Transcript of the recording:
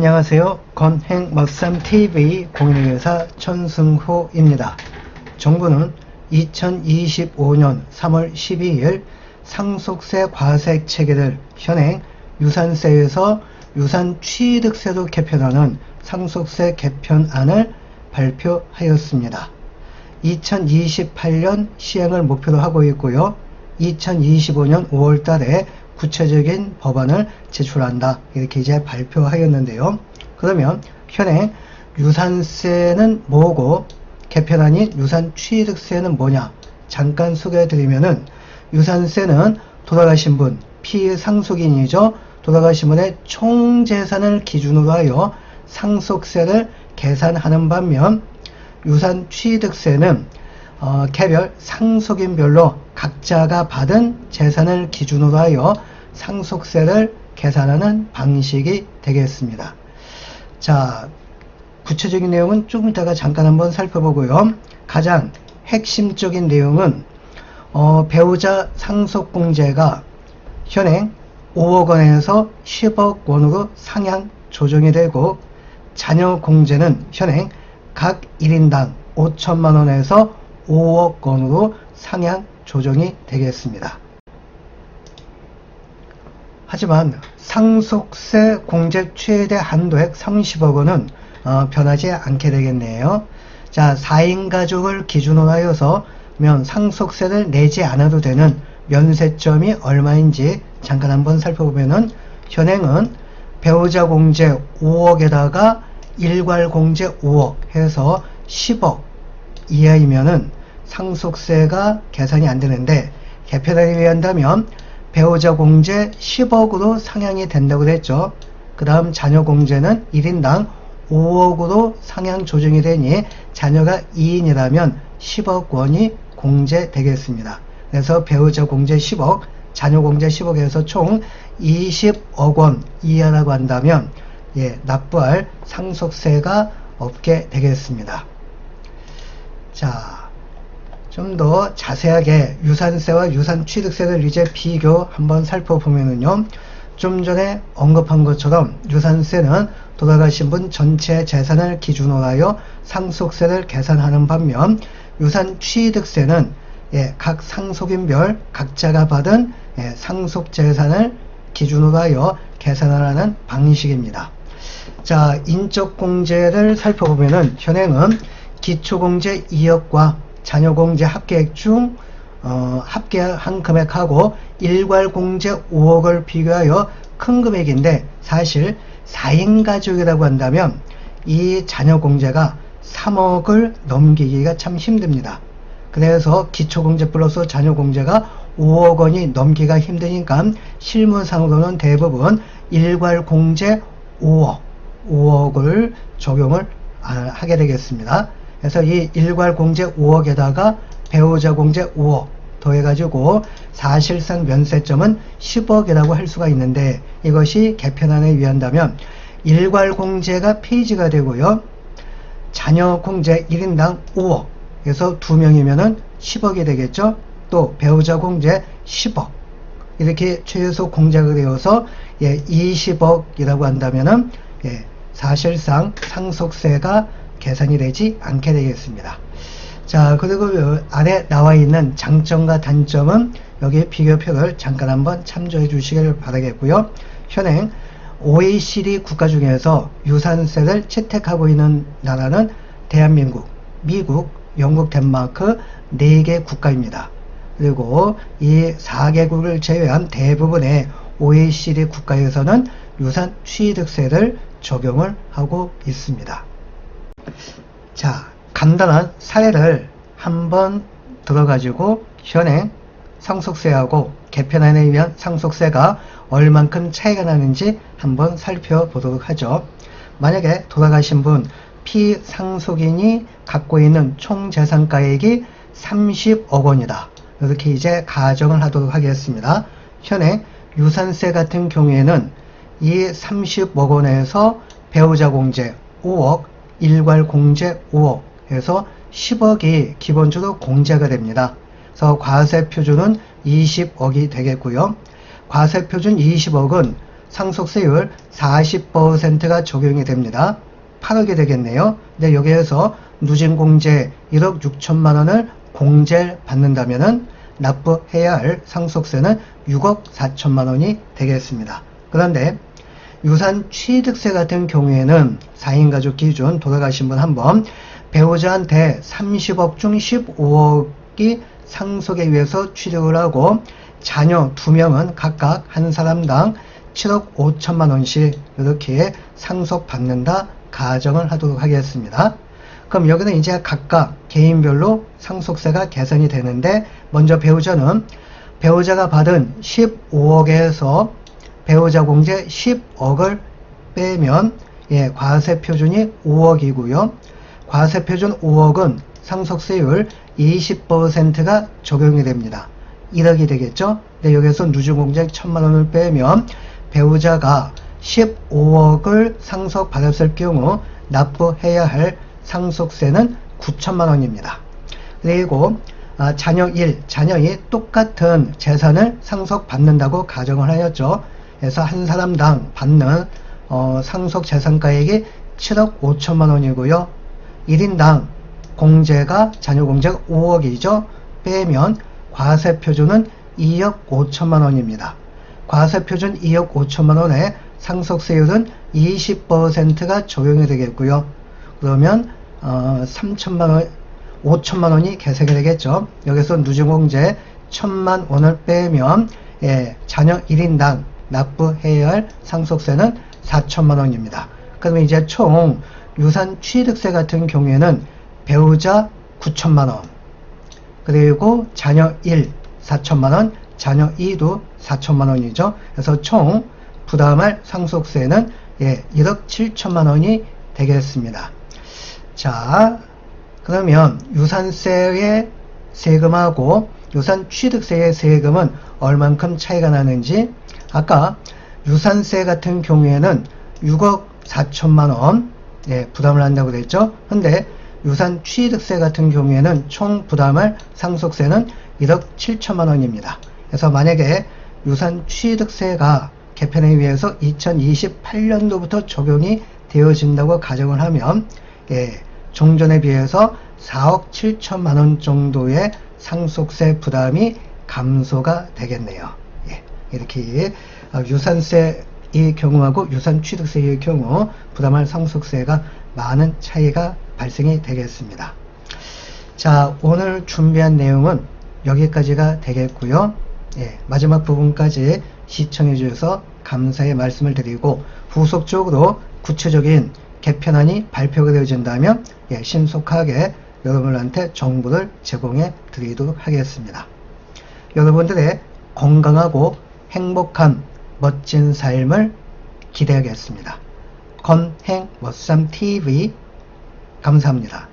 안녕하세요. 건행머쌈TV 공인회계사 천승호입니다. 정부는 2025년 3월 12일 상속세 과세 체계를 현행 유산세에서 유산취득세로 개편하는 상속세 개편안을 발표하였습니다. 2028년 시행을 목표로 하고 있고요. 2025년 5월 달에 구체적인 법안을 제출한다. 이렇게 이제 발표하였는데요. 그러면 현행 유산세는 뭐고 개편안인 유산취득세는 뭐냐? 잠깐 소개해드리면은 유산세는 돌아가신 분, 피상속인이죠. 돌아가신 분의 총 재산을 기준으로 하여 상속세를 계산하는 반면 유산취득세는 개별 상속인별로 각자가 받은 재산을 기준으로 하여 상속세를 계산하는 방식이 되겠습니다. 자, 구체적인 내용은 조금 이따가 잠깐 한번 살펴보고요. 가장 핵심적인 내용은 배우자 상속공제가 현행 5억 원에서 10억 원으로 상향 조정이 되고 자녀공제는 현행 각 1인당 5천만 원에서 5억 원으로 상향 조정이 되겠습니다. 하지만 상속세 공제 최대 한도액 30억 원은 변하지 않게 되겠네요. 자, 4인 가족을 기준으로 하여서 상속세를 내지 않아도 되는 면세점이 얼마인지 잠깐 한번 살펴보면은 현행은 배우자 공제 5억에다가 일괄 공제 5억 해서 10억 이하이면은 상속세가 계산이 안 되는데 개편안에 의한다면 배우자 공제 10억으로 상향이 된다고 했죠. 그 다음 자녀 공제는 1인당 5억으로 상향 조정이 되니 자녀가 2인이라면 10억 원이 공제되겠습니다. 그래서 배우자 공제 10억, 자녀 공제 10억에서 총 20억 원 이하라고 한다면 납부할 상속세가 없게 되겠습니다. 자, 좀 더 자세하게 유산세와 유산취득세를 이제 비교 한번 살펴보면은요. 좀 전에 언급한 것처럼 유산세는 돌아가신 분 전체 재산을 기준으로 하여 상속세를 계산하는 반면 유산취득세는 각 상속인별 각자가 받은 상속재산을 기준으로 하여 계산하는 방식입니다. 자, 인적공제를 살펴보면은 현행은 기초공제 2억과 자녀공제 합계액 중 합계한 금액하고 일괄공제 5억을 비교하여 큰 금액인데 사실 4인 가족이라고 한다면 이 자녀공제가 3억을 넘기기가 참 힘듭니다. 그래서 기초공제 플러스 자녀공제가 5억 원이 넘기가 힘드니까 실무상으로는 대부분 일괄공제 5억을 적용을 하게 되겠습니다. 그래서 이 일괄공제 5억에다가 배우자 공제 5억 더해가지고 사실상 면세점은 10억이라고 할 수가 있는데 이것이 개편안에 의한다면 일괄공제가 폐지가 되고요. 자녀공제 1인당 5억 그래서 2명이면은 10억이 되겠죠. 또 배우자 공제 10억 이렇게 최소 공제가 되어서 20억이라고 한다면은 사실상 상속세가 계산이 되지 않게 되겠습니다. 자, 그리고 아래 나와 있는 장점과 단점은 여기 비교표를 잠깐 한번 참조해 주시길 바라겠고요. 현행 OECD 국가 중에서 유산세를 채택하고 있는 나라는 대한민국, 미국, 영국, 덴마크 4개 국가입니다. 그리고 이 4개국을 제외한 대부분의 OECD 국가에서는 유산취득세를 적용을 하고 있습니다. 자, 간단한 사례를 한번 들어가지고 현행 상속세하고 개편안에 의한 상속세가 얼만큼 차이가 나는지 한번 살펴보도록 하죠. 만약에 돌아가신 분 피상속인이 갖고 있는 총 재산가액이 30억 원이다. 이렇게 이제 가정을 하도록 하겠습니다. 현행 유산세 같은 경우에는 이 30억 원에서 배우자 공제 5억, 일괄 공제 5억 해서 10억이 기본적으로 공제가 됩니다. 그래서 과세 표준은 20억이 되겠고요. 과세 표준 20억은 상속세율 40%가 적용이 됩니다. 8억이 되겠네요. 근데 여기에서 누진공제 1억 6천만 원을 공제를 받는다면은 납부해야 할 상속세는 6억 4천만 원이 되겠습니다. 그런데 유산 취득세 같은 경우에는 4인 가족 기준 돌아가신 분 한 번 배우자한테 30억 중 15억이 상속에 의해서 취득을 하고 자녀 2명은 각각 한 사람당 7억 5천만 원씩 이렇게 상속받는다 가정을 하도록 하겠습니다. 그럼 여기는 이제 각각 개인별로 상속세가 계산이 되는데 먼저 배우자는 배우자가 받은 15억에서 배우자 공제 10억을 빼면 과세 표준이 5억이고요. 과세 표준 5억은 상속세율 20%가 적용이 됩니다. 1억이 되겠죠? 근데 여기서 누진공제 1천만 원을 빼면 배우자가 15억을 상속받았을 경우 납부해야 할 상속세는 9천만 원입니다. 그리고 자녀 1, 자녀이 똑같은 재산을 상속받는다고 가정을 하였죠. 그래서 한 사람당 받는 상속 재산가액이 7억 5천만 원이고요. 1인당 공제가 자녀 공제가 5억이죠. 빼면 과세 표준은 2억 5천만 원입니다. 과세 표준 2억 5천만 원에 상속세율은 20%가 적용이 되겠고요. 그러면 3천만 원, 5천만 원이 계산이 되겠죠. 여기서 누진공제 1천만 원을 빼면 자녀 1인당 납부해야 할 상속세는 4천만 원입니다. 그러면 이제 총 유산 취득세 같은 경우에는 배우자 9천만 원, 그리고 자녀 1 4천만 원, 자녀 2도 4천만 원이죠. 그래서 총 부담할 상속세는 1억 7천만 원이 되겠습니다. 자, 그러면 유산세의 세금하고 유산 취득세의 세금은 얼만큼 차이가 나는지, 아까 유산세 같은 경우에는 6억 4천만 원 부담을 한다고 그랬죠. 근데 유산 취득세 같은 경우에는 총 부담할 상속세는 1억 7천만 원입니다. 그래서 만약에 유산 취득세가 개편에 의해서 2028년도부터 적용이 되어진다고 가정을 하면 종전에 비해서 4억 7천만 원 정도의 상속세 부담이 감소가 되겠네요. 이렇게 유산세의 경우하고 유산 취득세의 경우 부담할 상속세가 많은 차이가 발생이 되겠습니다. 자, 오늘 준비한 내용은 여기까지가 되겠고요. 마지막 부분까지 시청해 주셔서 감사의 말씀을 드리고, 후속적으로 구체적인 개편안이 발표가 되어진다면 신속하게 여러분한테 정보를 제공해 드리도록 하겠습니다. 여러분들의 건강하고 행복한 멋진 삶을 기대하겠습니다. 건행멋삼TV 감사합니다.